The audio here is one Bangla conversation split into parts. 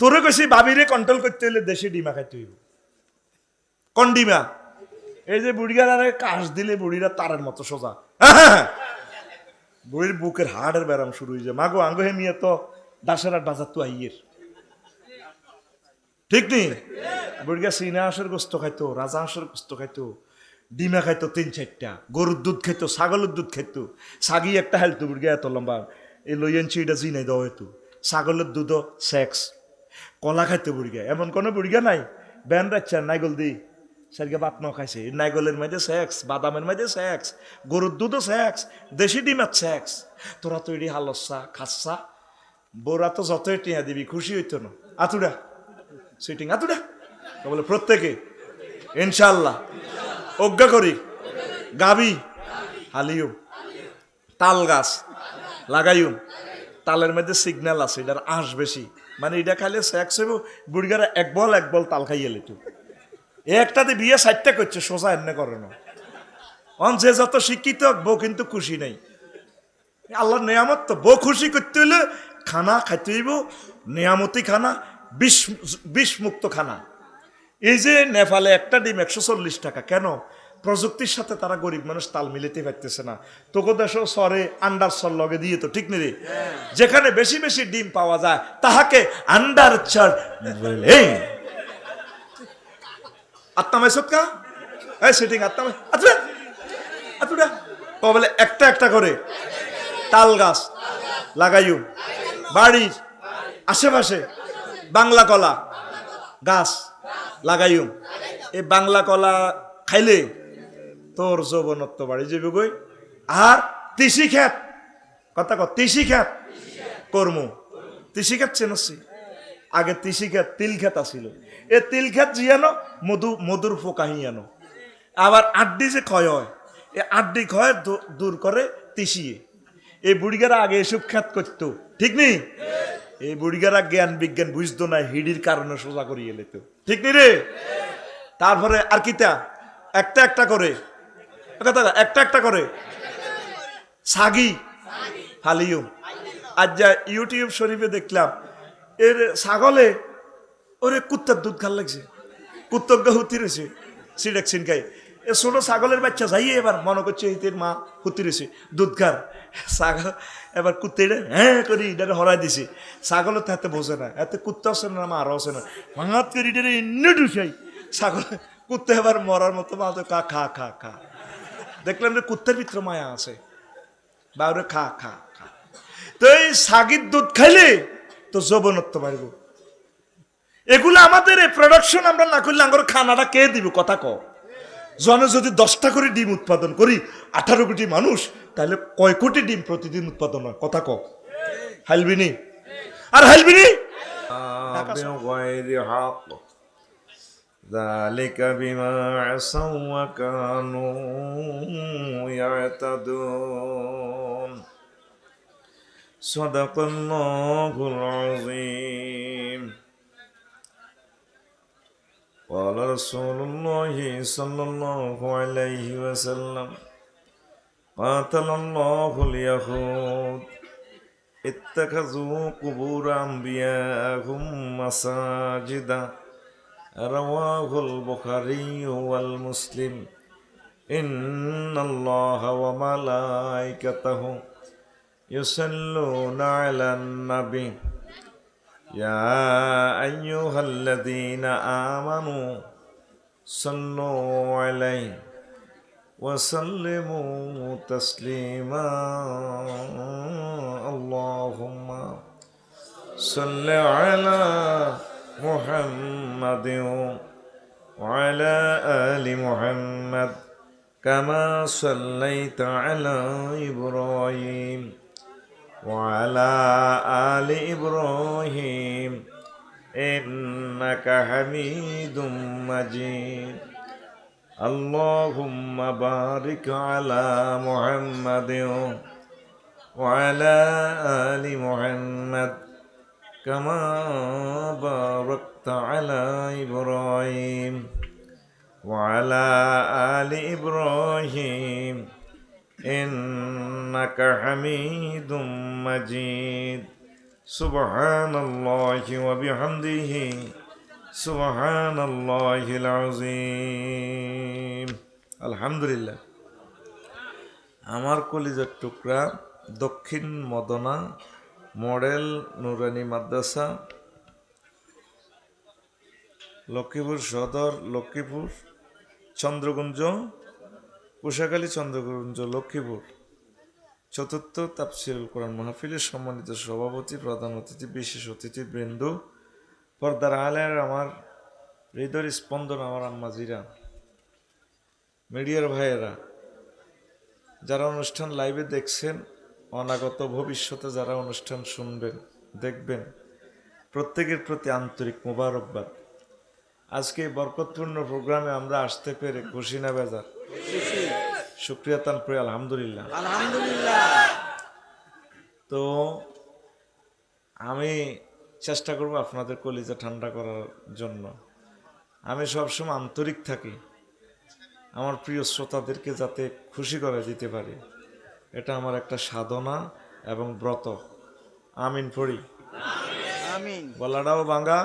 তোরে কইছি ভাবিরে কন্ট্রোল করতে হলে দেশি ডিমা খাইতে হইব। কোন ডিমা? এই যে বুড়িগারে কাশ দিলে বুড়িরা তারের মতো সোজা, বুড়ির বুকের হাড়ের ব্যারাম শুরু হয়ে যায়। মাগো আঙ্গ হে মিয়া তো দাসের আট বাজার তো আইয়ের, ঠিক নেই? বুড়িগা সিনা হাঁসের গোস্ত খাইতো, রাজা হাঁসের গোস্ত খাইতো, ডিমা খাইতো 3-4টা, গরুর দুধ খাইতো, ছাগলের দুধ খাইতো। ছাগি একটা হেলতো বুড়িগা এত লম্বা, এই লইয়ানছি এটা জিনাই দেওয়া হইতো। ছাগলের দুধও সেক্স, কলা খাইতো বুড়িগা। এমন কোনো বুড়িগা নাই ব্যান রাখছেন নাইগল দি সারিকে বাত ন খাইছে। নাইগলের মধ্যে সেক্স, বাদামের মধ্যে সেক্স, গরুর দুধও সেক্স, দেশি ডিমার সেক্স। তোরা তো এটি হালসা খাচ্ছা, বোরা তো যতই টিয়া দিবি খুশি হইতো না। আতুরা সুইটিং আতুরা বলে প্রত্যেকে ইনশাল্লাহ অজ্ঞা করি গাবি হালিউম তাল গাছ লাগাইউম। তালের মধ্যে সিগন্যাল আছে, এটার আঁশ বেশি, মানে এটা খাইলে সেক্স হইব। বুড়িগারা এক বল তাল খাইয়ে লেটু একটাতে বিয়ে 60টা করছে, সোজা এনে করে না। অন যে যত শিক্ষিত বউ কিন্তু খুশি নেই। আল্লাহর নিয়ামত তো, বউ খুশি করতে হইলে খানা খাইতে হইব, নিয়ামতি খানা, বিষ মুক্ত খানা। এই যে নেপালে একটা ডিম 140 টাকা, কেন? প্রযুক্তির সাথে তারা গরিব মানুষ তাল মিলাতে পারতেছে না। তোকে দেশও সরে আন্ডার সর লগে দিয়ে তো, ঠিক নেই? যেখানে বেশি বেশি ডিম পাওয়া যায় তাহাকে আন্ডার চার বলে। আত্মামাই সৎকা এই সেটিং আত্মামাই আতুরা আতুরা বলে একটা একটা করে তাল গাছ লাগাইও বাড়ির আশেপাশে। বাংলা কলা গাছ লাগাইও। এই বাংলা কলা খাইলে তোর যৌবনত্ব বাড়ি যাবে গই। আর তিসি খেত, কথা ক, তিসি খেত কর্ম। তিসি খেত চেনছি? আগে তিসি খেত তিল খেত আসিল। এ তিল খেত জিয়ানো মধুর ফোকাহি আনো। আবার আড্ডি যে ক্ষয় হয়, এ আড্ডি ক্ষয় দূর করে তিসিয়ে। এই বুড়িগারা আগে এসব খ্যাত করতো, ঠিক নেই? এই বুড়িগারা জ্ঞান বিজ্ঞান বুঝতো না, হিডির কারণে সোজা করিয়ে লেত, ঠিক নেই রে? তারপরে আর কিতা একটা একটা করে একটা একটা করে সাগি ফালিও। আজ যা ইউটিউব শরীফে দেখলাম, এর ছাগলে ওরে কুত্তার দুধ খাল লাগছে, কুত্তজ্ঞ হুতি রয়েছে সিডেক সিনকাই। এ ছোট ছাগলের বাচ্চা যাইয়ে এবার মনে করছে হিতের মা হুতি রয়েছে দুধ খার। ছাগল এবার কুত্তে হ্যাঁ করি এটা হরাই দিছে। ছাগলের তো হাতে বোঝে না, এতে কুত্তা আছে না, আরো আছে না, ভাঙাত করে এটা এনে ঢুসাই ছাগল। কুত্তে এবার মরার মতো মা তো খা খা খা খা। দেখলাম যে কুত্তের ভিতরে মায়া আছে, বা ওরে খা খা খা। তো এই সাগির দুধ খাইলে তো যৌবনত্ব বাড়ব। এগুলো আমাদের এই প্রোডাকশন আমরা না করলে আমার খানাটা কে দিব? কথা ক। জনে যদি 10টা করে ডিম উৎপাদন করি, 18 কোটি মানুষ, তাহলে কয় কোটি ডিম প্রতিদিন উৎপাদন হয়? কথা ক। হাইলবিনি আর হাইলবিনি ذلك بما عصوا وكانوا يعتدون صدق الله العظيم قال رسول الله صلى الله عليه وسلم قاتل الله اليهود اتخذوا قبور أنبيائهم مساجدا رواه البخاري والمسلم إن الله وملائكته يصلون على النبي يا أيها الذين آمنوا صلوا عليه وسلموا تسليما اللهم صل على محمد وعلى آل محمد كما صليت على إبراهيم وعلى آل إبراهيم إنك حميد مجيد اللهم بارك على محمد وعلى آل محمد كما باركت على إبراهيم وعلى آل إبراهيم إنك حميد مجيد সুবহানাল্লাহি ওয়া বিহামদিহি সুবহানাল্লাহিল আযীম। আলহামদুলিল্লাহ। আমার কলিজার টুকরা দক্ষিণ মদনা মডেল নুরানি মাদ্রাসা, লক্ষ্মীপুর সদর, লক্ষ্মীপুর চন্দ্রগুঞ্জ, কুশাখালী চন্দ্রগুঞ্জ, লক্ষ্মীপুর চতুর্থ তাফসীরুল কোরআন মাহফিলের সম্মানিত সভাপতি, প্রধান অতিথি, বিশেষ অতিথি বৃন্দ, পর্দার আলের আমার হৃদয়ের স্পন্দন, আমার আম্মাজিরা, মিডিয়ার ভাইয়েরা, যারা অনুষ্ঠান লাইভে দেখছেন, অনাগত ভবিষ্যতে যারা অনুষ্ঠান শুনবেন দেখবেন, প্রত্যেকের প্রতি আন্তরিক মোবারকবাদ। আজকে এই বরকতপূর্ণ প্রোগ্রামে আমরা আসতে পেরে খুশি না বেজার? শুকরিয়া তান করে আলহামদুলিল্লাহ। তো আমি চেষ্টা করব আপনাদের কলিজা ঠান্ডা করার জন্য। আমি সবসময় আন্তরিক থাকি, আমার প্রিয় শ্রোতাদেরকে যাতে খুশি করে দিতে পারি, এটা আমার একটা সাধনা এবং ব্রত। আমিন পড়ি। গলাটাও ভাঙা,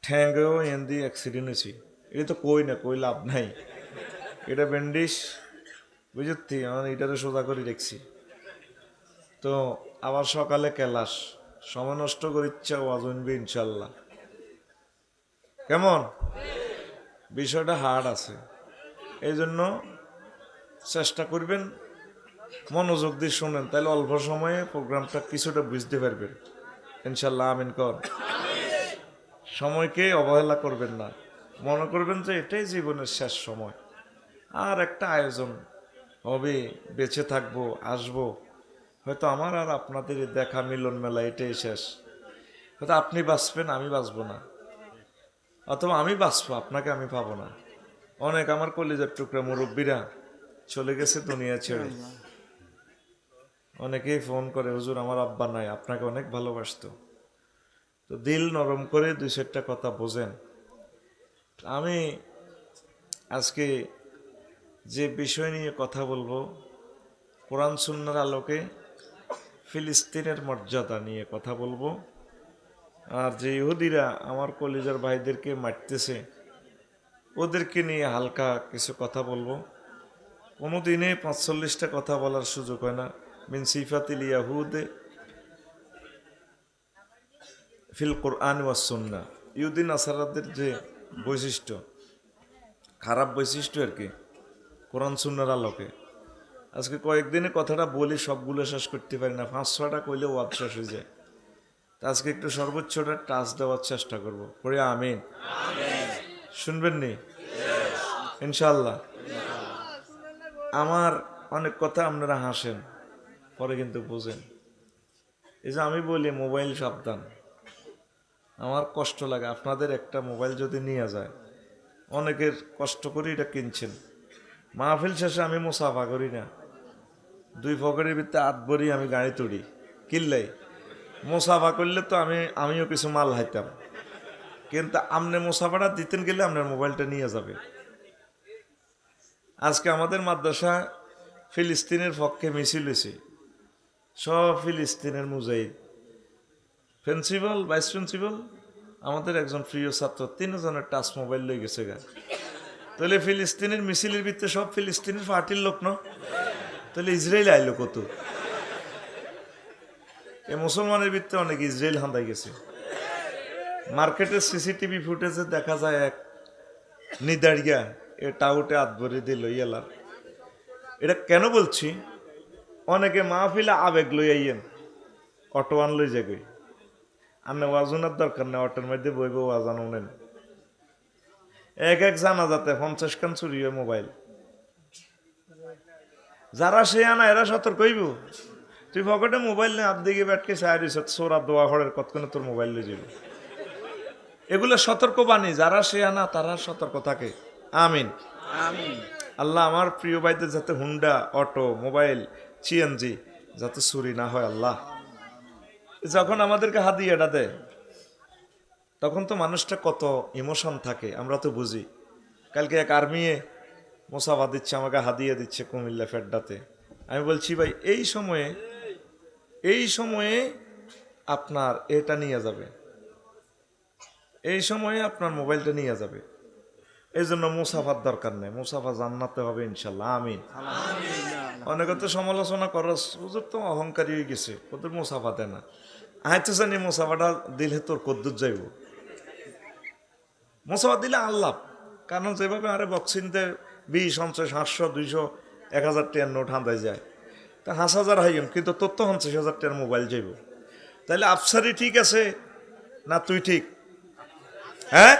ঠ্যাঙ্গেও এন্দি অ্যাক্সিডেন্ট হয়েছি। এটা তো কই না, কই লাভ নাই। এটা ব্যান্ডিশ বুঝতি, আমার এটারে সোজা করে রেখছি। তো আবার সকালে ক্লাস, সময় নষ্ট করে ইচ্ছা ওয়াজ শুনবি ইনশাল্লাহ। কেমন? বিষয়টা হার্ড আছে, এই জন্য চেষ্টা করবেন মনোযোগ দিয়ে শোনেন, তাহলে অল্প সময়ে প্রোগ্রামটা কিছুটা বুঝতে পারবেন ইনশাল্লাহ। আমিন কর। সময়কে অবহেলা করবেন না, মনে করবেন যে এটাই জীবনের শেষ সময়, আর একটা আয়োজন হবে, বেঁচে থাকবো, আসবো, হয়তো আমার আর আপনাদের দেখা মিলন মেলা এটাই শেষ। হয়তো আপনি বাঁচবেন, আমি বাঁচবো না, অথবা আমি বাঁচবো, আপনাকে আমি পাবো না। অনেক আমার কলিজার টুকরা মুরব্বীরা চলে গেছে দুনিয়া ছেড়ে। অনেকেই ফোন করে, হুজুর আমার আব্বা নাই, আপনাকে অনেক ভালোবাসতো। তো দিল নরম করে দুই চারটা কথা বোঝেন। আমি আজকে যে বিষয় নিয়ে কথা বলবো, কোরআন সুন্নাহর আলোকে ফিলিস্তিনের মর্যাদা নিয়ে কথা বলবো। আর যে ইহুদিরা আমার কলিজার ভাইদেরকে মারতেছে, ওদেরকে নিয়ে হালকা কিছু কথা বলবো। কোনো দিনে 45টা কথা বলার সুযোগ হয় না। মিন সিফাতিল ইয়াহুদে ফিল কোরআন ওয়াস সুন্নাহ, ইহুদি নাসারাদের যে বৈশিষ্ট্য, খারাপ বৈশিষ্ট্য আর কি, কোরআন সুন্নাহর আলোকে আজকে কয়েকদিনে কথাটা বলি, সবগুলো শেষ করতে পারি না, 5-6টা কইলে ওয়াদ শেষ হয়ে যায়। তা আজকে একটু সর্বোচ্চটা টাচ দেওয়ার চেষ্টা করবো। পড়ে আমিন। শুনবেন নি ইনশাল্লাহ? আমার অনেক কথা আপনারা হাসেন, পরে কিন্তু বুঝেন। এই যে আমি বলি মোবাইল সাবধান, আমার কষ্ট লাগে। আপনাদের একটা মোবাইল যদি নিয়ে যায়, অনেকের কষ্ট করে এটা কিনছেন, মাহফিল শেষে আমি মুসাফা করি না, 2 পকেটের ভিতরে 8 ভরি আমি গাড়ি তুলি, কিনলেই মুসাফা করলে তো আমিও কিছু মাল হাইতাম, কিন্তু আপনি মুসাফাটা দিতেন গেলে আপনার মোবাইলটা নিয়ে যাবে। আজকে আমাদের মাদ্রাসা ফিলিস্তিনের পক্ষে মিছিল হয়েছে, সব ফিলিস্তিনের মুজাহিদ, প্রিন্সিপাল, ভাইস প্রিন্সিপাল, আমাদের একজন প্রিয় ছাত্র, 3 জনের টাচ মোবাইল লই গেছে গা। তাহলে ফিলিস্তিনের মিছিলের ভিতরে সব ফিলিস্তিনের পার্টির লোক না, তাহলে ইসরায়েল আইলো কত? এই মুসলমানের ভিতরে অনেক ইসরায়েল হান্দাই গেছে। মার্কেটের সিসিটিভি ফুটেজে দেখা যায় এক নিদারিয়া এ টাউটে হাত ভরে দিল ইয়ালার। এটা কেন বলছি? অনেকে মাহফিলে আবেগ লই আইয়েন, অটো আন লই যাগে, আন্নে ওয়াজনের দরকার নেই, অটোর মধ্যে বইবে ওয়াজান উনেন। এক জানা যাতে 50 খান চুরি হয় মোবাইল। যারা সে আনা এরা সতর্ক হইব। তুই পকেটে মোবাইল নিয়ে হাত দিকে ব্যাটকে চায় দিস, সোরা দোয়া হরের কতক্ষণে তোর মোবাইল লই যাবে। এগুলো সতর্ক বাণী, যারা সে আনা তারা সতর্ক থাকে। আমিন আমিন। আল্লাহ আমার প্রিয় ভাইদের যাতে হুন্ডা, অটো, মোবাইল, সিএনজি যাতে চুরি না হয় আল্লাহ। যখন আমাদেরকে হাদিয়াটা দেয়, তখন তো মানুষটা কত ইমোশন থাকে আমরা তো বুঝি। কালকে এক আর্মিয়ে মোসাফা দিচ্ছে, আমাকে হাদিয়া দিচ্ছে কুমিল্লা ফেড্ডাতে। আমি বলছি ভাই, এই সময়ে আপনার এটা নিয়ে যাবে, এই সময়ে আপনার মোবাইলটা নিয়ে যাবে। এই জন্য মুসাফার দরকার নেই, মুসাফা জান্নাতে হবে ইনশাল্লাহ, আমিন। অনেকে তো সমালোচনা করার হুজুর তো অহংকারী হয়ে গেছে, ওদের মুসাফা দেয় না। আচ্ছা জানি মুসাফাটা দিলে তোর কদ্দুর যাইব, মুসাফা দিলে আল্লাহ। কারণ যেভাবে আরে বক্সিংতে 20, 50, 700, 200, 1000 টাকার নোট হাঁদাই যায়, তা 5,000 হাইম, কিন্তু তোর তো 50,000 টাকার মোবাইল যাইব। তাহলে আফসারি ঠিক আছে না তুই ঠিক? হ্যাঁ,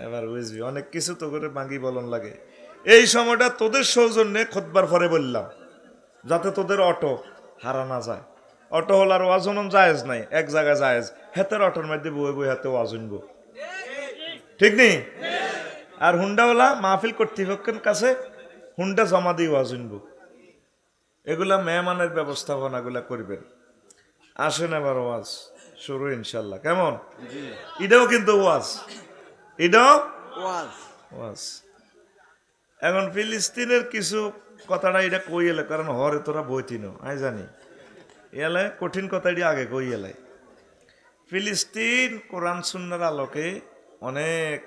এবার বুঝবি অনেক কিছু তো করে বাঙ্গি বলন লাগে। এই সময়টা তোদের সৌজন্যে খুতবার পরে বললাম, যাতে তোদের অটো হারা না যায়। অটো হল আর ওয়াজ হন জায়েজ নাই, এক জায়গায় জায়েজ, হেতের অটোর মধ্যে বই বই হাতে ওয়াজ হইব, ঠিক নেই? আর হুন্ডা ওলা মাহফিল কর্তৃপক্ষের কাছে হুন্ডা জমা দিয়ে ওয়াজ হইব। এগুলা মেহমানের ব্যবস্থাপনাগুলা করবেন। আসেন এবার ওয়াজ শুরু ইনশাল্লাহ, কেমন? এটাও কিন্তু ওয়াজ, এটাও ওয়াজ। এখন ফিলিস্তিনের কিছু কথাটা এটা কই এলে, কারণ হরে তোরা বইতিন আই জানি এলে কঠিন কথা এটি আগে কই এলে। ফিলিস্তিন কোরআন সুন্নাহর আলোকে অনেক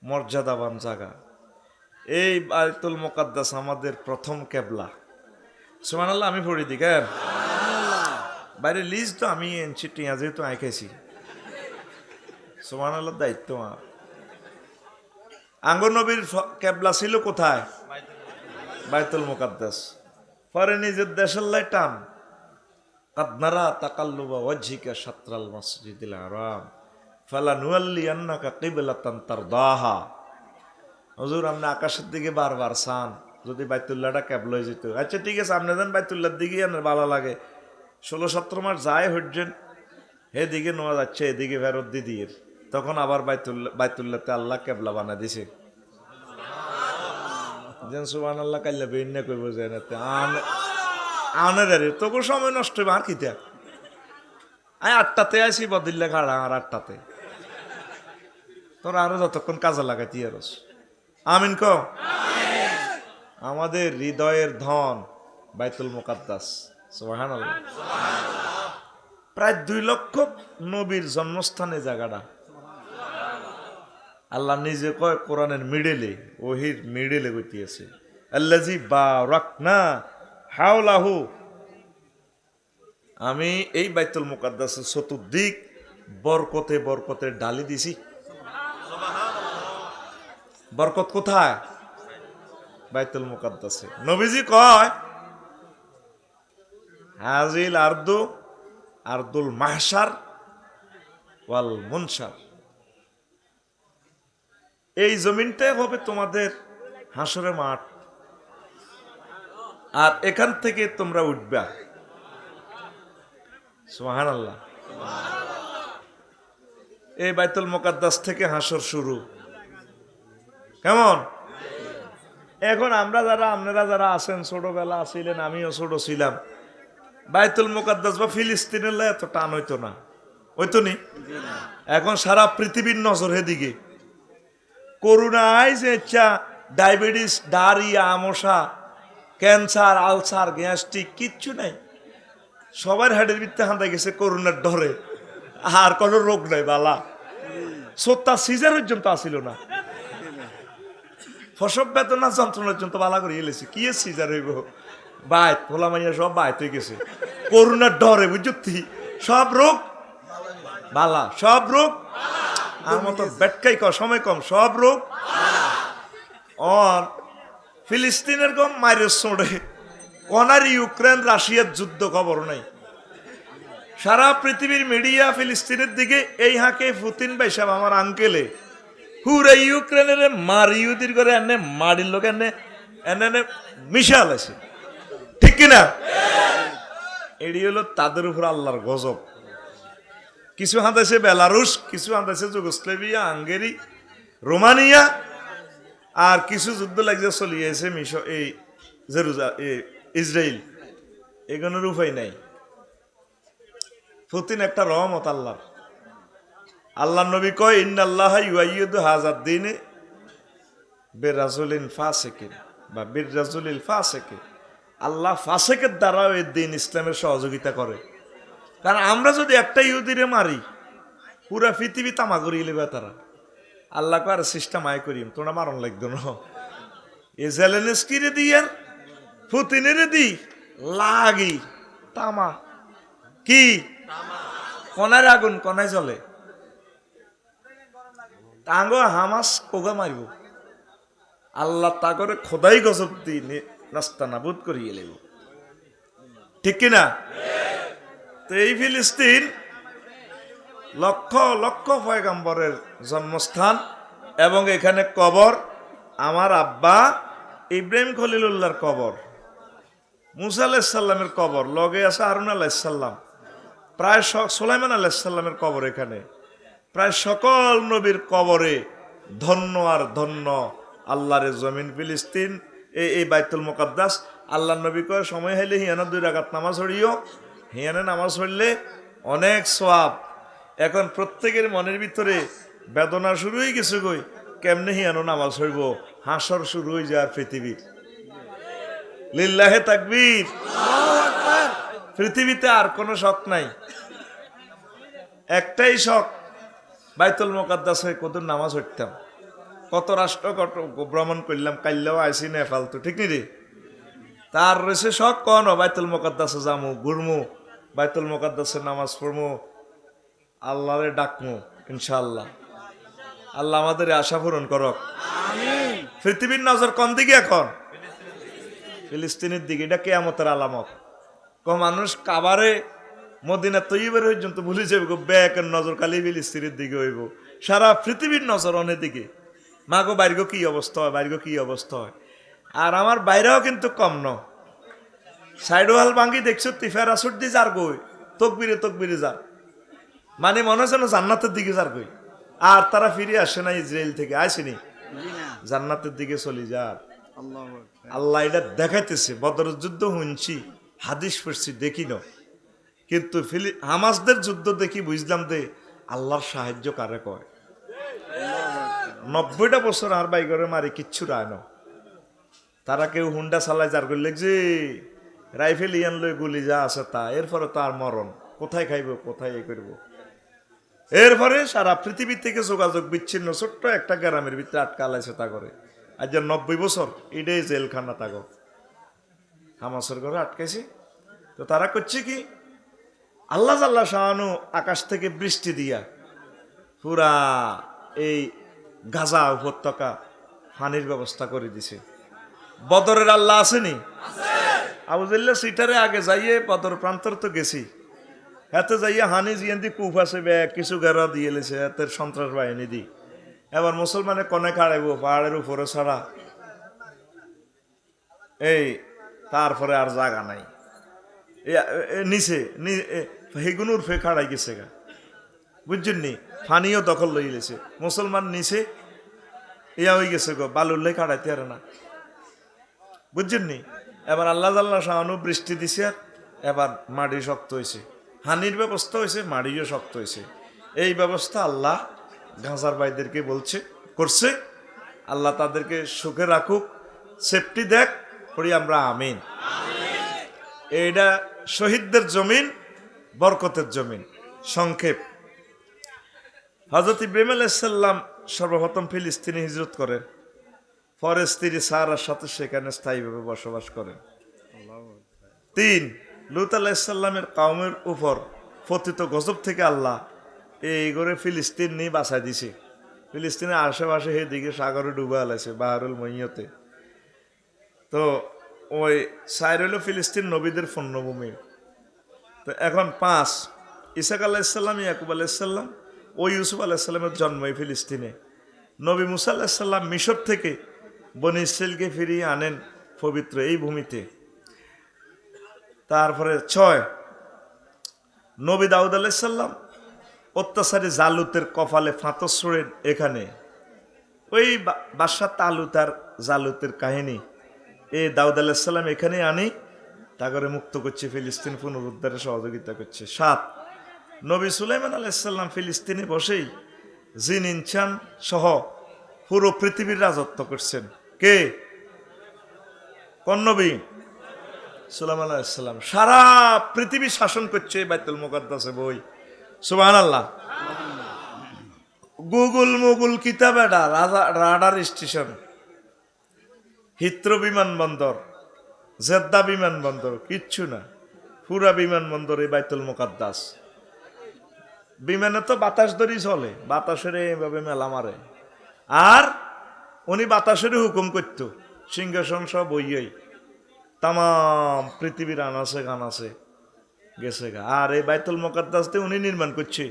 মর্যাদাবান জায়গা। এই বাইতুল মুকাদ্দাস আমাদের প্রথম কেবলা। সুবহানাল্লাহ, আমি পড়ি দিই কেন বাইরে লিজ তো আমি এনছি টিয়া যেহেতু আই খাইছি। সুবহানাল্লাহ, দায়িত্ব আমার। আঙ্গর নবীর কেবলা ছিল কোথায়? বাইতুল মুকাদ্দাস। পরে নিজের দেশের লাই টান, কাদনারা তাকাল্লুবা ওয়াজহিকা শাতরাল মসজিদিল হারাম ফালানুওয়াল্লিয়ান্নাকা কিবলাতান তারদাহা। হুজুর আপনি আকাশের দিকে বারবার চান, যদি বাইতুল্লাহটা কেবলা হয়ে যেত। আচ্ছা ঠিক আছে, আপনি যান বাইতুল্লাহর দিকে, আপনার ভালো লাগে। 16-17 মাস যায় হইছেন, এদিকে নেওয়া যাচ্ছে, এদিকে ফেরত দিয়ে, তখন আবার বাইতুল্লাহতে আল্লাহ কেবলা বানা দিছে। যেন সুবহানাল্লাহ কাইল্লা বেইন্না কইব যে আনে রে তোকে সময় নষ্ট হবে আর কিতা। আমি 8টাতে আইছি বদিল্লা খাড়া, আর 8টাতে তোর আরো যতক্ষণ কাজে লাগাইতি আরস। আমিন ক। আমাদের হৃদয়ের ধন বাইতুল মুকাদ্দাস, সুবহানাল্লাহ। প্রায় 2 লক্ষ নবীর জন্মস্থানে জায়গাটা। আল্লাহ নিজে কয় কোরআনের মিডেলে, ওহির মিডেলে গইতেছে আল্লাজি বারাকনা হাওলাহু। আমি এই বাইতুল মুকাদ্দাসের চতুর্দিক বরকতে বরকতে ডালি দিছি। বরকত কোথায়? বাইতুল মুকাদ্দাসে। নবীজি কয় হাজিল আরদু আরদুল মাহশার ওয়াল মুনশার। এই জমিনটাই হবে তোমাদের হাসরের মাঠ, আর এখান থেকে তোমরা উঠবা। সুবহানাল্লাহ। এই বাইতুল মুকাদ্দাস থেকে হাসর শুরু, কেমন? এখন আমরা যারা, আপনারা যারা আছেন, ছোটবেলা আছিলেন, আমিও ছোট ছিলাম, বাইতুল মুকাদ্দাস বা ফিলিস্তিনের এত টান হইতো না, হইতো নি? এখন সারা পৃথিবীর নজর হেদিকে। করোনায় যে ইচ্ছা ডায়াবেটিস, ডায়রিয়া, আমশা, ক্যান্সার, আলসার, গ্যাস্ট্রিক কিচ্ছু নাই। সবার হেডের ভিত্তে হাঁটা গেছে করোনার ডরে, আর কোনো রোগ নাই বালা। সত্তা সিজার পর্যন্ত আসিল না, ফসব বেদনা যন্ত্রণার পর্যন্ত বালা করে এলেছে। কি সিজার হইব? বাইত ভোলা মাইয়া সব বাইত হয়ে গেছে করোনার ডরে, বুঝছি? সব রোগ বালা, সব রোগ আর মতো বেটকাই সময় কম, সব রোগ। আর ফিলিস্তিনের কম মায়ের সোড়ে, কনার ইউক্রেন রাশিয়ার যুদ্ধ খবর নাই। সারা পৃথিবীর মিডিয়া ফিলিস্তিনের দিকে। এই হাঁকে পুতিন ভাই সাহেব আমার আঙ্কেলে হুরে ইউক্রেনের মারিউদির করে এনে মারির লোক এনে এনে মিশাল আছে, ঠিক কিনা? এটি হলো তাদের উপর আল্লাহর গজব। কিছু হাঁদাইছে বেলারুশ, কিছু হাঁদাইছে যুগোস্লাভিয়া, হাঙ্গেরি, রোমানিয়া, আর কিছু যুদ্ধ লাগছে চলিয়েছে এই ইসরায়েল। এগুলোর উপায় নাই। পুতিন একটা রহমত আল্লাহর। আল্লাহ নবী কয় ইন্নাল্লাহ ইউআইয়িদু হাযাদ দ্বীন বিরাজুলিন ফাসিকিন বা বিরাজুলিল ফাসিকি। আল্লাহ ফাসিকের দ্বারা এই দ্বীন ইসলামের সহযোগিতা করে। কারণ আমরা যদি একটা ইহুদিরে মারি পুরা পৃথিবী তামা করিয়ে নেবে তারা। আল্লাহ আর সিস্টেম আয় করিম তোমরা মারণ লাগতো না। এ জেলেনস্কিরে দিই আর পুতিনের দি লাগি তামা কি কনার আগুন কনায় জ্বলে। তাঙ্গ হামাস কোগা মারিব আল্লাহ তা করে খোদাই গজব দিয়ে রাস্তা নাবুদ করিয়ে লেব, ঠিক কিনা? তো এই ফিলিস্তিন লক্ষ লক্ষ পয়গম্বরের জন্মস্থান এবং এখানে কবর। আমার আব্বা ইব্রাহিম খলিলুল্লাহর কবর, মুসা আলাইসাল্লামের কবর, লগে আছে হারুন আলাইসাল্লাম, প্রায় সুলাইমান আলাইসাল্লামের কবর এখানে। প্রায় সকল নবীর কবরে ধন্য আর ধন্য আল্লাহর জমিন ফিলিস্তিন, এই বাইতুল মুকাদ্দাস। আল্লাহ নবী কয় সময় হইলে হিয়ানা 2 রাকাত নামাজ পড়িও, হিয়ানে নামাজ পড়লে অনেক সওয়াব। এখন প্রত্যেকের মনের ভিতরে বেদনা শুরু হয়ে গেছে, কই কেমনে হিয়ানো নামাজ পড়ব, হাসর শুরু হয়ে যায় পৃথিবীর। লিল্লাহে তাকবীর। পৃথিবীতে আর কোনো শখ নাই, একটাই শখ বাইতুল মুকাদ্দাসে কত নামাজ পড়তাম, কত রাষ্ট্র কত ভ্রমণ করলাম, কাইল্লাও আইসি না ফালতু, ঠিক নি রে? তার রয়েছে শখ কোন বাইতুল মুকাদ্দাসে যামু, ঘুরমু, বাইতুল মুকাদ্দাসে নামাজ পড়মু, আল্লাহরে ডাকমু ইনশাআল্লাহ। আল্লাহ আমাদের আশা পূরণ করক। পৃথিবীর নজর কোন দিকে এখন? ফিলিস্তিনের দিকে। এটা কিয়ামতের আলামত। মানুষ কাবারে মদিনা তৈয়বের পর্যন্ত ভুলে যাবে, ব্যাকের নজর খালি ফিলিস্তিনের দিকে হইব। সারা পৃথিবীর নজর অনেক দিকে। মাগো বাইরগো কি অবস্থা হয়, বাইরগো কি অবস্থা হয়। আর আমার বাইরেও কিন্তু কম ন, সাইডওয়াল ভাঙ্গি দেখছো তিফার আসর দিয়ে যার গই, তকবিরে তকবিরে যার, মানে মনে হচ্ছে না জান্নাতের দিকে যার গই। আর তারা ফিরে আসে না ইসরায়েল থেকে, আসেনি, জান্নাতের দিকে চলে যার। আল্লাহ এটা দেখাইতেছে। বদরের যুদ্ধ শুনছি, হাদিস পড়ছি, দেখি না, কিন্তু হামাসদের যুদ্ধ দেখি বুঝলাম যে আল্লাহর সাহায্য কারে কয়। 90টা বছর আর বাই করে মারি কিচ্ছু রায় না। তারা কেউ হুন্ডা চালায়, যার করলে যে রাইফেল ইয়ান লই গুলি যা আছে তা, এরপরে তো আর মরণ, কোথায় খাইব, কোথায় এ করব। এরপরে সারা পৃথিবী থেকে যোগাযোগ বিচ্ছিন্ন, ছোট্ট একটা গ্রামের ভিতরে আটকা লাইছে তা করে। আজ 90 বছর এটাই জেলখানা তাগো, হামাসের ঘরে আটকাইছে। তো তারা করছে কি, আল্লাহ জাল্লা শাহানু আকাশ থেকে বৃষ্টি দিয়া পুরা এই গাজা উপত্যকা পানির ব্যবস্থা করে দিছে। বদরের আল্লাহ আসেনি? আবুজুল্লাহ সিটারে আগে যাইয়ে বদর প্রান্তর তো গেছি, এতে যাইয়া হানি জিয়ান্দি কুফ আছে কিছু গেরা দিয়ে লেছে এতের সন্ত্রাস বাহিনী দি। এবার মুসলমানে কনে খাড়াইব পাহাড়ের উপরে ছাড়া, এই তারপরে আর জায়গা নাই, নিচে হেগুনুর ফে খাড়াই গেছে গা, বুঝছেন নি? ফানিও দখল লই লেছে, মুসলমান নিচে ইয়া হয়ে গেছে গো, বালুল্লাই খাড়াইতে আর না, বুঝছেন নি? এবার আল্লাহ জাল্লা শাহানু বৃষ্টি দিছে, আর এবার মাটি শক্ত হয়েছে, হানির ব্যবস্থা হয়েছে, মাটিও শক্ত হয়েছে। এই ব্যবস্থা আল্লাহ গাজার ভাইদেরকে বলছে, করছে। আল্লাহ তাদেরকে সুখে রাখুক, সেফটি দেখ, পড়ি আমরা আমিন। এইটা শহীদদের জমিন, বরকতের জমিন। সংক্ষেপ, হযরত ইব্রাহিম আলাইহিস সালাম সর্বপ্রথম ফিলিস্তিনে হিজরত করেন, পরে স্ত্রী সারার সাথে সেখানে স্থায়ীভাবে বসবাস করেন। 3, লূত আলাইহিস সালামের কওমের উপর পতিত গজব থেকে আল্লাহ এই করে ফিলিস্তিন নিয়ে বাঁচাই দিছে। ফিলিস্তিনের আশেপাশে এদিকে সাগরে ডুবে আলাইছে, বাহারুল মইয়তে। তো ওই সাইর হইল ফিলিস্তিন নবীদের পণ্যভূমি। তো এখন 5, ইসাক আলাইসাল্লাম, ইয়াকুব আলাইসাল্লাম ও ইউসুফ আলাইসাল্লামের জন্ম এই ফিলিস্তিনে। নবী মুসা আলাইসাল্লাম মিশর থেকে বনি ইসরাইলকে ফিরিয়ে আনেন পবিত্র এই ভূমিতে। তারপরে 6, নবী দাউদ আলাইসাল্লাম অত্যাচারী জালুতের কপালে ফাঁতর ছড়েন এখানে। ওই বাদশা তালুত আর জালুতের কাহিনী এই দাউদ আলাইসাল্লাম এখানে আনি, তা করে মুক্ত করছে, ফিলিস্তিন পুনরুদ্ধারে সহযোগিতা করছে। 7, নবী সুলাইমান আলাইসাল্লাম ফিলিস্তিনে বসেই জিন ইনসান সহ পুরো পৃথিবীর রাজত্ব করছেন। কে? কোন নবী? সুলাইমান আলাইহিস সালাম সারা পৃথিবী শাসন করছে এই বাইতুল মুকাদ্দাসে বই। সুবহানাল্লাহ। গুগল মুগুল কিতাব এটা রাডার স্টেশন, হিথ্রো বিমানবন্দর, জেদ্দা বিমানবন্দর, কিচ্ছু না, পুরা বিমানবন্দর এই বাইতুল মুকাদ্দাস। বিমানে তো বাতাস ধরেই চলে, বাতাসের এইভাবে মেলা মারে। আর উনি বাতাসের হুকুম করত, সিংহাসন সব বইয়েই তাম পৃথিবীর আনাছে গানাছে গেছে গা। আর এই বাইতুল মুকাদ্দাস উনি নির্মাণ করছে।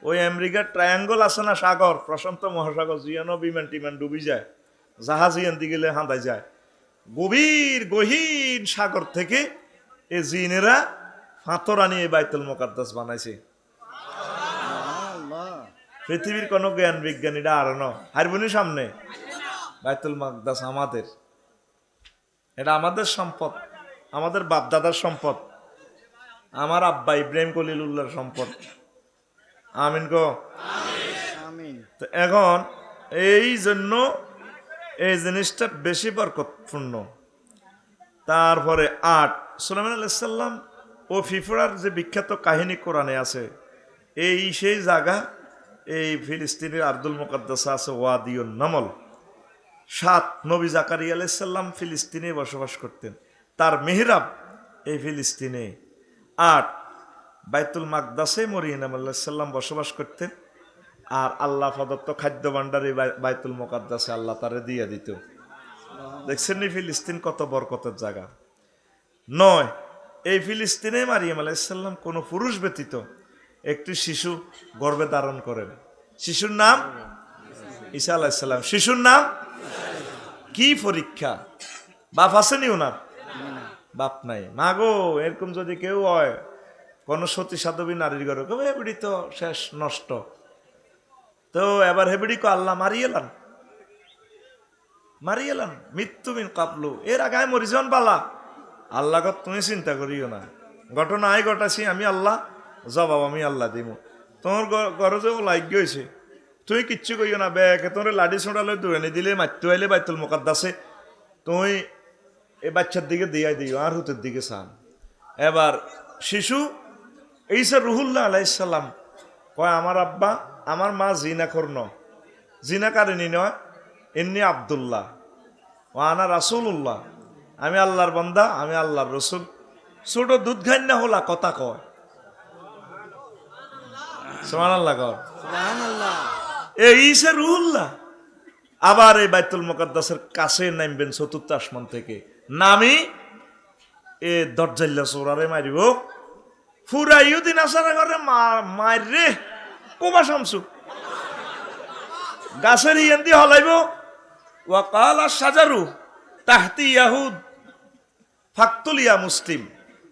ওই আমেরিকার ট্রায়াঙ্গল আছে না, সাগর, প্রশান্ত মহাসাগর, জিয়ানো বিমান টিমান ডুবি যায়, জাহাজ ইয়ান দিকে হাঁদাই যায়, গভীর গহীন সাগর থেকে এই জিনেরা ফাতর আনিয়ে বাইতুল মুকাদ্দাস বানাইছে। পৃথিবীর কোন জ্ঞান বিজ্ঞানীরা আর হারবনি সামনে। বাইতুল মুকাদ্দাস আমাদের, এটা আমাদের সম্পদ, আমাদের বাপদাদার সম্পদ, আমার আব্বা ইব্রাহিম খলিলুল্লাহর সম্পদ। আমিন গো। তো এখন এই জন্য এই জিনিসটা বেশি বরকতপূর্ণ। তারপরে ৮, সুলাইমান আলাইহিস সালাম ও ফিফড়ার যে বিখ্যাত কাহিনী কোরআনে আছে, এই সেই জায়গা এই ফিলিস্তিনের আরদুল মুকাদ্দাসে আছে ওয়াদিউন নামল। ৭, নবী জাকারিয়া আলাইহিস সালাম ফিলিস্তিনে বসবাস করতেন, তার মেহরাব এই ফিলিস্তিনে। ৮, বাইতুল মাকদাসে মরিয়ম আলাইহিস সালাম বসবাস করতেন। আর আল্লাহ প্রদত্ত খাদ্য ভাণ্ডার এই বাইতুল মুকাদ্দাসে আল্লাহ তারে দিয়ে দিত। দেখছেন নি ফিলিস্তিন কত বরকতের জায়গা। ৯, এই ফিলিস্তিনে মারিয়াম আলাইহিস সালাম কোনো পুরুষ ব্যতীত একটি শিশু গর্ভে ধারণ করেন। শিশুর নাম ঈসা আলাইহিস সালাম। শিশুর নাম কি পরীক্ষা! বাপ আসেনি ওনার? বাপ নাই। মাগো এরকম যদি কেউ হয়, কোন সতী সাধবী নারীর ঘরে, হেবড়ি তো শেষ নষ্ট। তো এবার হেবড়ি কো আল্লাহ মারিয়েলান, মারিয়েলান, মৃত্যু মিন কাবলু, এর আগায় মরিজন বালা। আল্লাহ তুমি চিন্তা করিও না, ঘটনা আই ঘটাছি আমি আল্লাহ, জবাব আমি আল্লাহ দিব। তোমার ঘরে যে লাইক হয়েছে, তুই কিচ্ছু কইও না, ব্যাগে তোর লাডি ছোড়ালে দুয়ানি দিলে মারতে আইলে বাইতুল মুকাদ্দাসে তুই এই বাচ্চার দিকে দিয়াই দিও, আর হুতের দিকে চান। এবার শিশু ঈসা রুহুল্লাহ আলাইহিস সালাম কয়, আমার আব্বা আমার মা জিনা করন, জিনা কারিনী নয়, এমনি আব্দুল্লাহ ও আনা রাসূলুল্লাহ, আমি আল্লাহর বান্দা, আমি আল্লাহর রসুল। ছোট দুধ খাই না হলা কথা কয়, সুবহানাল্লাহ কয়। এই ঈসা রুহুল্লাহ আবার এই বাইতুল মুকাদ্দাসের কাছে নামবেন চতুর্থ আসমান থেকে, নামি এ দরজাল্লা চোরারে মারিব, ফুরা ইহুদিন আসার ঘরে মার রে কোবা শামসু গাছের ইয়ান দিয়ে হলাইব। ওয়াকাল সাজারু তাহতি ইয়াহুদ ফাকতুলিয়া মুসলিম,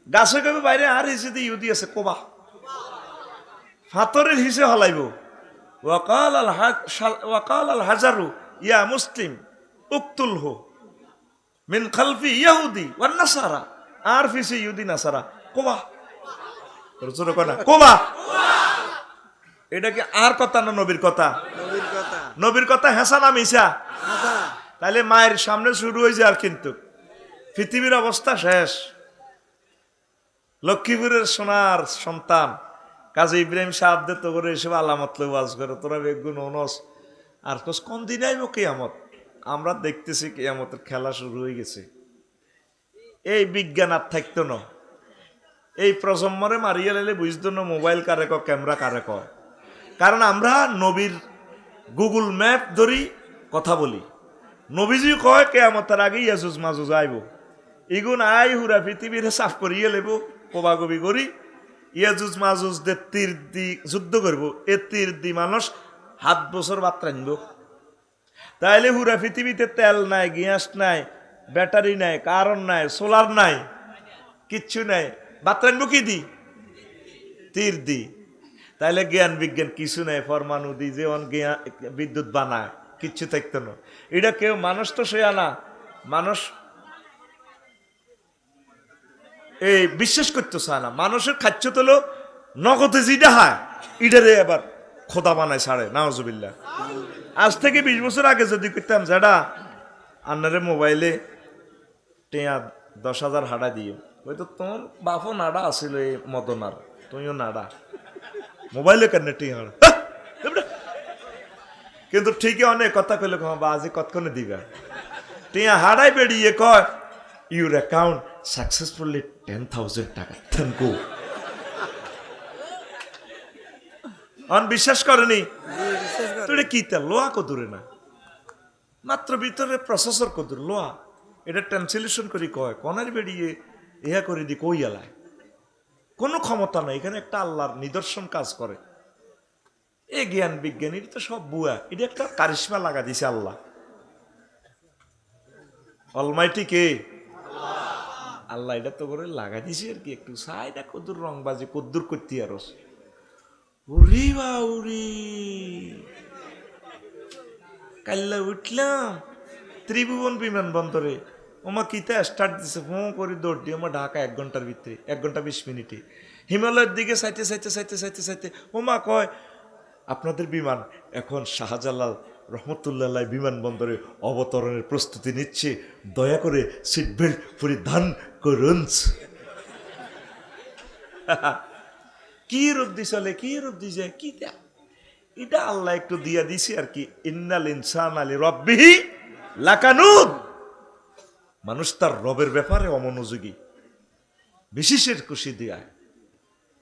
গাছে কবে বাইরে আর হিসে দিয়ে ইহুদি আছে কোবা, ফাতরের হিসে হলাইব। ওয়াকাল আল হাজারু ইয়া মুসলিম উকতুল হো মিন খালফি ইয়াহুদি ওয়ান নাসারা, আর ফিসে ইহুদি নাসারা কোবা, কোবা। এটা কি আর কথা না নবীর কথা? নবীর কথা হেসা না মিশা? তাহলে মায়ের সামনে শুরু হয়েছে আর কিন্তু পৃথিবীর অবস্থা শেষ। লক্ষ্মীপুরের সোনার সন্তান কাজী ইব্রাহিম সাহাবদের তো করে এসব আলামত ওয়াজ করে, তোরা বেগুন অনস আর কোন দিন আইব কেয়ামত? আমরা দেখতেছি কেয়ামতের খেলা শুরু হয়ে গেছে। এই বিজ্ঞান আর থাকতো না, এই প্রজন্মরে মারিয়ে লাইলে বুঝতো না মোবাইল কারে ক, ক্যামেরা কারে কয়। কারণ আমরা নবীর গুগল ম্যাপ ধরি কথা বলি। নবীজি কয় কেয়ামতের আগে ইয়াজুজ মাজুজ আইব, ইগুন আই হুরা পৃথিবীর সাফ করিয়ে লেব, কোবাগবি করি ইয়াজুজ মাজুজদের তীর দি যুদ্ধ করব। এ তীর দি মানুষ 7 বছর বাদ রাখব। তাইলে হুরা পৃথিবীতে তেল নাই, গ্যাস নাই, ব্যাটারি নাই, কারেন্ট নাই, সোলার নাই, কিচ্ছু নাই, বাদ রাখবো কি দি? তীর দি। তাইলে জ্ঞান বিজ্ঞান কিছু নাই, পরমাণু দি যেমন বিদ্যুৎ বানায় কিচ্ছু থাকতো না। এটা কেউ মানুষ তো সে আনা মানুষ এই বিশ্বাস করতে চায় না। মানুষের খাচ্ছ তোলো নগদে যেটা হয় ইটারে এবার খোদা বানায় ছাড়ে, নাউজুবিল্লাহ। আজ থেকে 20 বছর আগে যদি করতাম যেটা আন্নারে মোবাইলে টেয়া 10,000 হাঁটা দিও, ওই তো তোর বাপও নাড়া আসিল এই মদনার, তুইও নাড়া মোবাইলে কেন টিয়া হারা। কিন্তু ঠিকই অনেক কথা কইলে বাজি কতক্ষণে দিবা টিয়া হারাই বেরিয়ে কয় ইউর অ্যাকাউন্ট সাকসেসফুলি 10,000 টাকা থ্যাংক ইউ। অন বিশ্বাস করেনি তুই কি তা লোহা কদুরে না মাত্র ভিতরে প্রসেসর কদুর লোহা এটা ট্রান্সলেশন করি কয় কনার বেরিয়ে ইহা করে দি কই এলায় কোনো ক্ষমতা নাই এখানে একটা আল্লাহর নিদর্শন কাজ করে। এ জ্ঞান বিজ্ঞান এটা তো সব বুয়া, এটা একটা কারিশমা লাগা দিছে আল্লাহ। অলমাইটি কে আল্লাহ, এটা তো করে লাগা দিছে আর কি একটু সাইডা কদ্দুর রংবাজি কদ্দুর করতে আরস উরি বা উরি। কাল্লা উঠলাম ত্রিভুবন বিমানবন্দরে, ওমা কিতা স্টার্ট দিছে ফোঁ করে দৌড় দিয়ে আমার ঢাকা 1 ঘন্টার ভিতরে 1 ঘন্টা 20 মিনিটে। হিমালয়ের দিকে চাইতে চাইতে চাইতে চাইতে চাইতে ওমা কয় আপনাদের বিমান এখন শাহজালাল রহমতুল্লাহ বিমানবন্দরে অবতরণের প্রস্তুতি নিচ্ছে, দয়া করে সিট বেল্ট পরিধান করুন। কি রূপ দিছলে কি রূপ দিছে কি এটা আল্লাহ একটু দিয়া দিছে আর কি। ইন্নাল ইনসান আলী রব্বিহি লাকানুদ, মানুষ তার রবের ব্যাপারে অমনোযোগী, বিশেষের খুশি দিয়ায়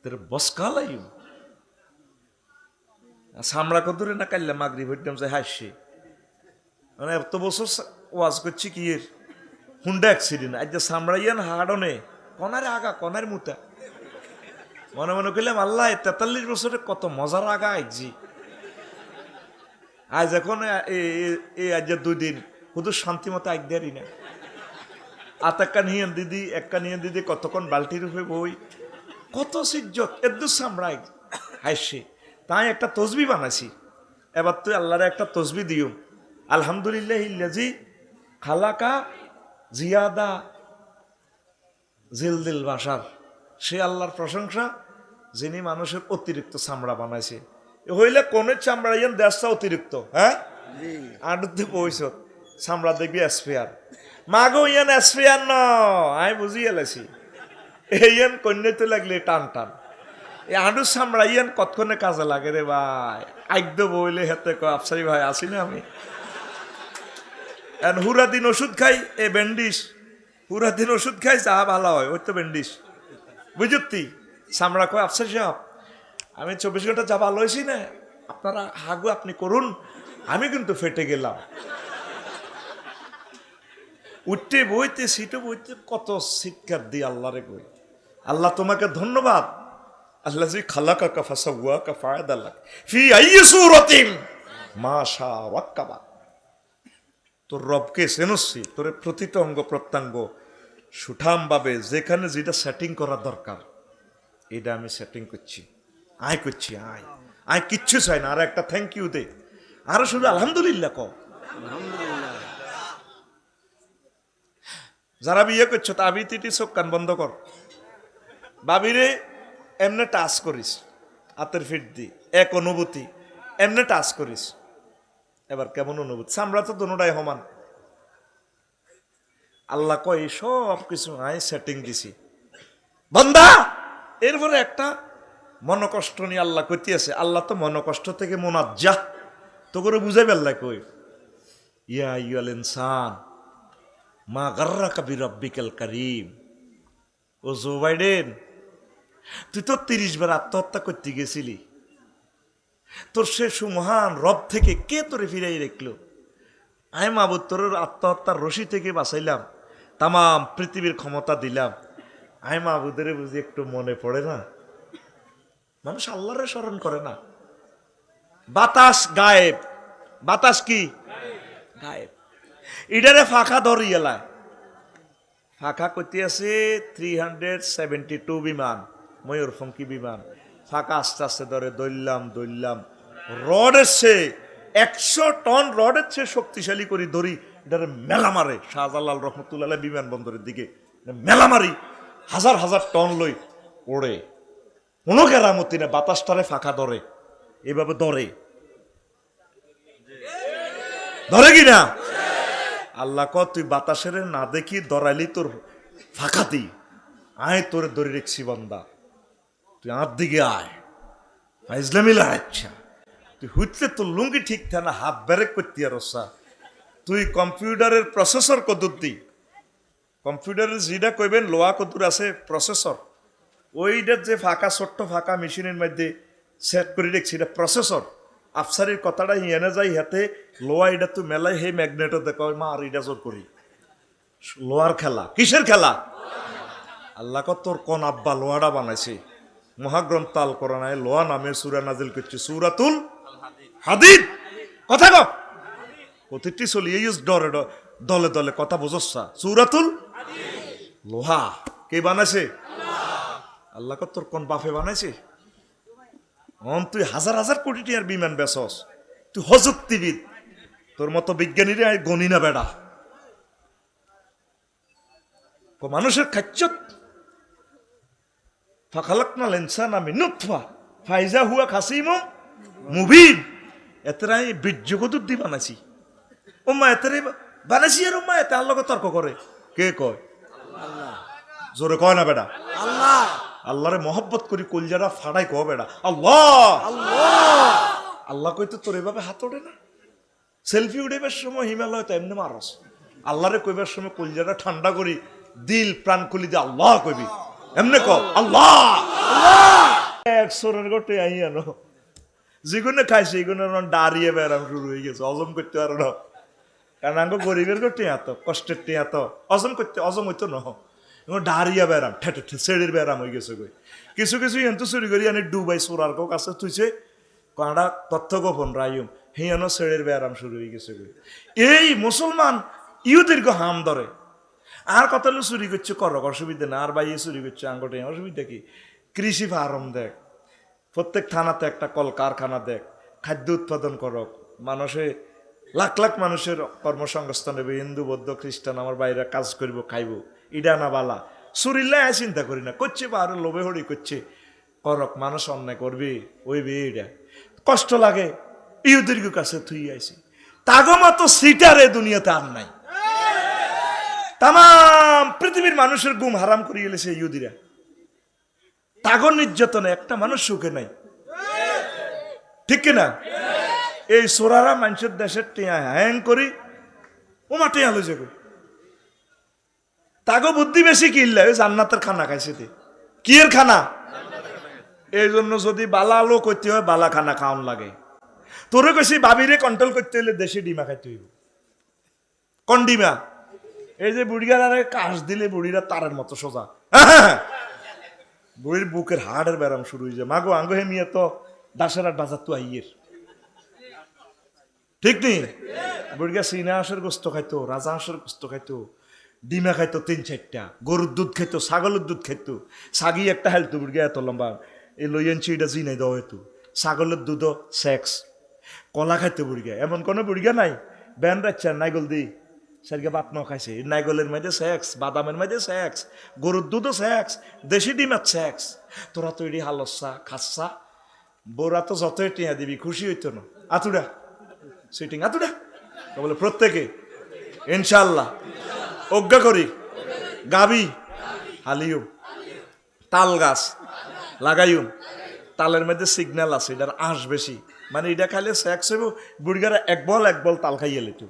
তোর বসকালাই সামরা কদুরে না কাল্লা মাগরি ভেটলাম যে হাসি মানে এত বছর ওয়াজ করছি কি এর হুন্ডা অ্যাক্সিডেন্ট আজ যে সামরাইয়ান হাড়নে কনারে আগা কনার মুতা মনে মনে করলাম আল্লাহ 43 বছরে কত মজার আগা আইজি। আজ এখন আজ 2 দিন শুধু শান্তি মতো আগ দেয়ারি না আতাক্কা নিয়েন দিদি কতক্ষণ বালতির রূপে বই কত সিজ্জত এদু সামরাই হাসি। তাই একটা তসবি বানাইছি, এবার তুই আল্লাহরে একটা তসবি দিও আলহামদুলিল্লাহ ইল্লাজি খালাকা জিয়াদা জিলদিল বাসার, সে আল্লাহর প্রশংসা যিনি মানুষের অতিরিক্ত চামড়া বানাইছে। হইলে কোনের চামড়া ইয়ান দেশটা অতিরিক্ত হ্যাঁ আডুতে পয়স চামড়া দেখবি স্পেয়ার মাগো ইয়ান স্পেয়ার ন আমি বুঝি এলাইছি ইয়ান কন্যাতে লাগলে টান টান এই আডু চামড়া ইয়ান কতক্ষণে কাজে লাগে রে ভাই আইদ বইলে হেতে কয় আফসারি ভাই আসি না আমি হুরা দিন ওষুধ খাই এ ব্যান্ডিস হুরা দিন ওষুধ খাই যা ভালো হয় ওই তো ব্যান্ডিস বুঝতি চামড়া কয় আফসার সাহেব আমি 24 ঘন্টা যা ভালো হয়েছি না আপনারা হাগু আপনি করুন আমি কিন্তু ফেটে গেলাম। উঠতে বইতে সিটে বইতে কত শিক্ষার দিই আল্লাহ রে কই আল্লাহ তোমাকে ধন্যবাদ আল্লাহ জি খালাকা কা ফাসাওয়া কা ফায়দালাক ফি আইয়ি সূরাতিন মা শা রাক্কাবা। তোর রবকে সেনসি তোর প্রতিটা অঙ্গ প্রত্যঙ্গ সুঠাম ভাবে যেখানে যেটা সেটিং করা দরকার এটা আমি সেটিং করছি করছি আয় কিচ্ছু চাই না। আর একটা থ্যাংক ইউ দে আরো শুধু আলহামদুলিল্লাহ ক। যারা বিয়ে করছো তাবি তিটি চোখ কান বন্ধ কর, বাবিরে এমনে টাচ করিস হাতের ফিট দি এক অনুভূতি এমনে টাচ করিস। এবার কেমন অনুভূতি চামড়া তো দোনোটাই সমান। আল্লাহ কয় সব কিছু সেটিং দিছি বান্দা। এরপরে একটা মনকষ্ট নিয়ে আল্লাহ কইতে আছে, আল্লাহ তো মনকষ্ট থেকে মোনাজ্জাহ তো করে বুঝাই বেল্লা কই ইয়া আইয়ুহাল ইনসান মা গাররাকা বিরাব্বিকাল কারীম। ও জো বাইডেন তুই তো 30 বার আত্মহত্যা করতে গেছিলি, তোর সে সুমহান রব থেকে কে তোরে ফিরাই রাখলো? আমি মাবুদ তোর আত্মহত্যার রশি থেকে বাঁচাইলাম, তাম পৃথিবীর ক্ষমতা দিলাম। আমি মাবুদের বুঝি একটু মনে পড়ে না? মানুষ আল্লাহরে স্মরণ করে না। বাতাস গায়েব, বাতাস কি গায়েব, ইডারে ফাঁকা ধরি এলায় ফাঁকা করতে আছে 372 বিমান ময়ূরপঙ্খী বিমান ফাঁকা আস্তে আস্তে ধরে দৌড়লাম রডের সে 100 টন রডের চেয়ে শক্তিশালী করে ধরি এটারে মেলা মারে। শাহজালাল রহমতুল্লাহ বিমানবন্দরের দিকে মেলা মারি হাজার হাজার টন লই ওড়ে, কোনো কেরামতি না, বাতাসটারে ফাঁকা ধরে এভাবে ধরে কিনা? আল্লাহ ক তুই বাতাসের না দেখি দরাইলি তোর ফাঁকা দি আয় তোরে ধরে রেখছি বন্দা, তুই আমার দিকে আয়, ফাইজলামি লাগাচ্ছা, তুই হুইতলে তোর লুঙ্গি ঠিক থাকে না, হাফ ব্যারেক করতে আর তুই কম্পিউটারের প্রসেসর কদুর দি, কম্পিউটারের যেটা কইবেন লোহা কদুর আছে প্রসেসর, ওইটার যে ফাঁকা ছোট্ট ফাঁকা মেশিনের মধ্যে সেট করে রেখছি, এটা প্রসেসর। আফসারির কথাটা এনে যায় হাতে লোহা, এটা তো মেলায় হে ম্যাগনেটও দেখো মা আর এটা জোর করি, লোহার খেলা, কিসের খেলা? আল্লাহ তোর কোন আব্বা লোহাটা বানাইছে, মহাগ্রন্থ আল কোরআনায় লোহা নামে সূরা নাজিল করছে, সূরাতুল হাদিদ। কথা কও, প্রতিটি চলিয়ে ডরে দলে দলে কথা বুঝছা, সূরাতুল লোহা কে বানাইছে? আল্লাহ তোর কোন বাপে বানাইছে? তুই হাজার হাজার কোটি টাকার বিমান বেচস, তুই হযুক্তিবিদ, তোর মতো বিজ্ঞানীরা গণি না বেড়া, মানুষের খাচ্চত ফাখালাকনাল ইনসানা মিন নুতফা ফাইজা হুয়া খাসিমুম মুবিন, এতরাই বীর্যকদুর দি বানাইছি, ওম্মা এতরে বানাইছি আর ওম্মা এতে আল্লাহকে তর্ক করে, কে কয়? আল্লাহ। জোরে কয় না বেটা? আল্লাহ। আল্লাহরে মহব্বত করি কলজারা ফাড়াই কয় বেটা আল্লাহ আল্লাহ। আল্লাহ কইতো তোর এভাবে হাত ওঠে না, সেলফি উঠেবার সময় হিমালয় তো এমনি মারস, আল্লাহরে কইবার সময় কলজারা ঠান্ডা করি দিল প্রাণ খুলি দিয়ে আল্লাহ কইবি, এমনি ক আল্লাহ আল্লাহ। একশোরের গোটে আই আনো যেগুলো খাইছে এগুলো দাঁড়িয়ে বেড়াম শুরু হয়ে গেছে, হজম করতে পারো না, কারণ আঙ্গ গরিবের গোটে এত কষ্টের টে এত হজম করতে হজম হইতো না, ডারিয়া বেড়াম ঠেটে ছেড়ের বেড়াম হয়ে গেছে কই, কিছু কিছু এত চুরি করি আনি ডুবাই চোরার কেউ কাছে তুইছে কাঁড়া তথ্য গোপন রাইম হিয়ানো ছেড়ের বেড়াম শুরু হয়ে গেছে কই। এই মুসলমান ইহুদের গো হাম ধরে, আর কত চুরি করছে করক অসুবিধা না, আর বাইয়ে চুরি করছে আঙ্গটে অসুবিধা কি? কৃষি ফার্ম দেখ, প্রত্যেক থানাতে একটা কল কারখানা দেখ, খাদ্য উৎপাদন করক, মানুষে লাখ লাখ মানুষের কর্মসংস্থান হবে, হিন্দু বৌদ্ধ খ্রিস্টান আমার বাইরে কাজ করব খাইব, ইডা না বালা সুরিল্লা চিন্তা করি না, করছে বা আরো লোভে হরি করছে, করক, মানুষ অন্যায় করবে ওই বে, এটা কষ্ট লাগে ইহুদের কাছে থুই আইছি, তাগো মতো সিটারে দুনিয়াতে আর নাই, তাম পৃথিবীর মানুষের গুম হারাম করিয়ে এলেছে ইহুদিরা, তাগর নির্যাতনে একটা মানুষ সুখে নাই, ঠিক কিনা? এই সোরারা মানুষের দেশের টিয়া হ্যাং করি ওমা টিয়া লইছে কই, তাগো বুদ্ধি বেশি কিনলে ওই জান্নাতের খানা খাইছে, কি এর খানা? এই জন্য যদি বালা আলো করতে হয় বালা খানা খাওয়ান লাগে, তোরে কইছি বাবিরে কন্ট্রোল করতে হলে দেশে ডিমা খাইতে হইব, কোন ডিমা? এই যে বুড়িগার কাশ দিলে বুড়িরা তারের মতো সোজা, বুড়ির বুকের হাড়ের ব্যারাম শুরু হয়ে যায়, মাগো আঙ্গ হে মিয়া তো দাসের আট বাজার তো আইয়ের, ঠিক নেই? বুড়িগা সিনা হাঁসের গোস্ত খাইতো, রাজা হাঁসের গোস্ত খাইতো, ডিমা খাইতো 3-4টা, গরুর দুধ খাইতো, ছাগলের দুধ খাইতো, ছাগি একটা হেলতো বুড়িগা এত লম্বা, এই লইয়েনছি এটা জিনাই দেওয়া হইতো, ছাগলের দুধও সেক্স, কলা খাইতো বুড়িগা, এমন কোনো বুড়িগা নাই ব্যান রাখছেন নাইগল দি সেরকে বাত ন খাইছে, নাইগলের মধ্যে সেক্স, বাদামের মধ্যে সেক্স, গরুর দুধও সেক্স, দেশি ডিমার সেক্স, তোরা তো এটি হালসা খাচ্ছা, বোরা তো যতই টিয়া দিবি খুশি হইতো না, আতুডা সুইটিং আতুডা বলে প্রত্যেকে ইনশাল্লাহ অজ্ঞা করি গাবি হালিউম তাল গাছ লাগাইম, তালের মধ্যে সিগন্যাল আছে, এটার আঁশ বেশি, মানে এটা খাইলে সেক্স হইব, বুড়িগারা এক বল তাল খাইয়ে লেটু,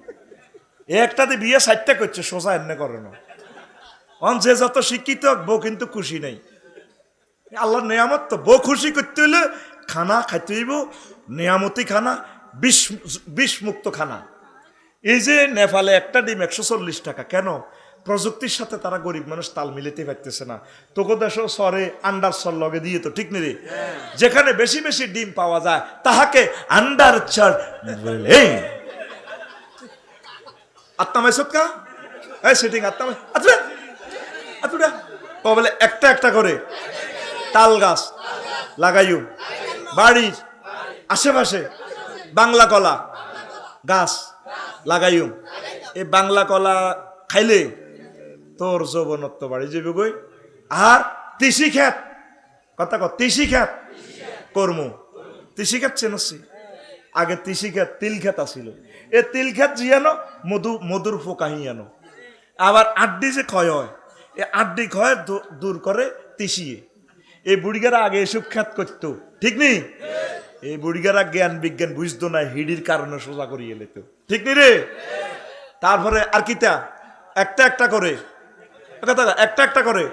একটাতে বিয়ে 60টা করছে, সোজা এনে করে না, যে যত শিক্ষিত বউ কিন্তু খুশি নেই, আল্লাহর নিয়ামত তো, বউ খুশি করতে হইলে খানা খাইতে হইব, নিয়ামতি খানা, বিষ মুক্ত খানা। এই যে নেপালে একটা ডিম 140 টাকা, কেন? প্রযুক্তির সাথে তারা গরিব মানুষ তাল মিলাতে পারতেছে না, তোকে দেশও সরে আন্ডার সর লগে দিয়ে তো, ঠিক নেই? যেখানে বেশি বেশি ডিম পাওয়া যায় তাহাকে আন্ডার চার বলে, আত্মামাই সৎকা এই সেটিং আত্মামাই আচ্ছা আতুডা বলে একটা একটা করে তাল গাছ লাগাইও, বাড়ির আশেপাশে বাংলা কলা গাছ লাগাইও, এই বাংলা কলা খাইলে তোর যৌবনত্ব বাড়ি যাবে গই। আর তিসি খেত, কথা কর, তিসি খেত কর্ম, তিসি খেত চেনছি, আগে তিসি খেত তিল খেত আসিল, এ তিল খেত জিয়ানো মধুর ফোকা হিয়ানো, আবার আড্ডি যে ক্ষয় হয়, এ আড্ডি খয় দূর করে তিসিয়ে। এই বুড়িগারা আগে এসব খ্যাত করতো, ঠিক নেই? এই বুড়িগারা জ্ঞান বিজ্ঞান বুঝতো না, হিডির কারণে সোজা করিয়ে এলে তো, ঠিক নেই রে? তারপরে আর কিতা একটা একটা করে একটা একটা করে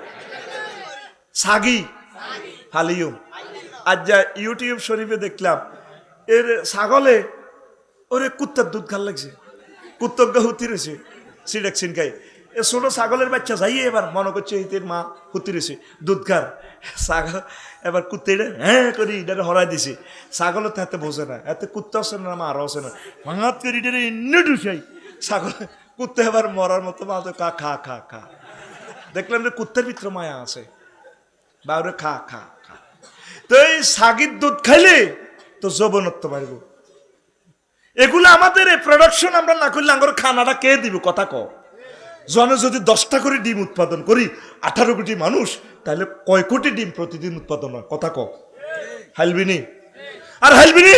সাগি ফালিও। আজ যা ইউটিউব শরীফে দেখলাম এর ছাগলে ওরে কুত্তার দুধ খাল লাগছে, কুত্তজ্ঞ হুতি রয়েছে সিডেক সিনকাই। এ ছোট ছাগলের বাচ্চা যাইয়ে এবার মনে করছে হিতের মা হুতি রয়েছে দুধ খার। ছাগল এবার কুত্তে হ্যাঁ করি এটা হরাই দিছে। ছাগলের তো হাতে বোঝে না, এতে কুত্তা আছে না মা আরো আছে না, ভাঙাত করে এটা এনে ঢুসাই ছাগল। কুত্তে এবার মরার মতো মা তো খা খা খা খা। দেখলাম যে কুত্তের ভিতরে মায়া আছে, বা ওরে খা খা খা। তো এই সাগির দুধ খাইলে তো যৌবনত্ব বাড়ব। এগুলো আমাদের এই প্রোডাকশন আমরা না করলে আমার খানাটা কে দিব? কথা ক। জনে যদি 10টা করে ডিম উৎপাদন করি, 18 কোটি মানুষ, তাহলে কয় কোটি ডিম প্রতিদিন উৎপাদন হয়? কথা ক। হাইলবিনি আর হাইলবিনি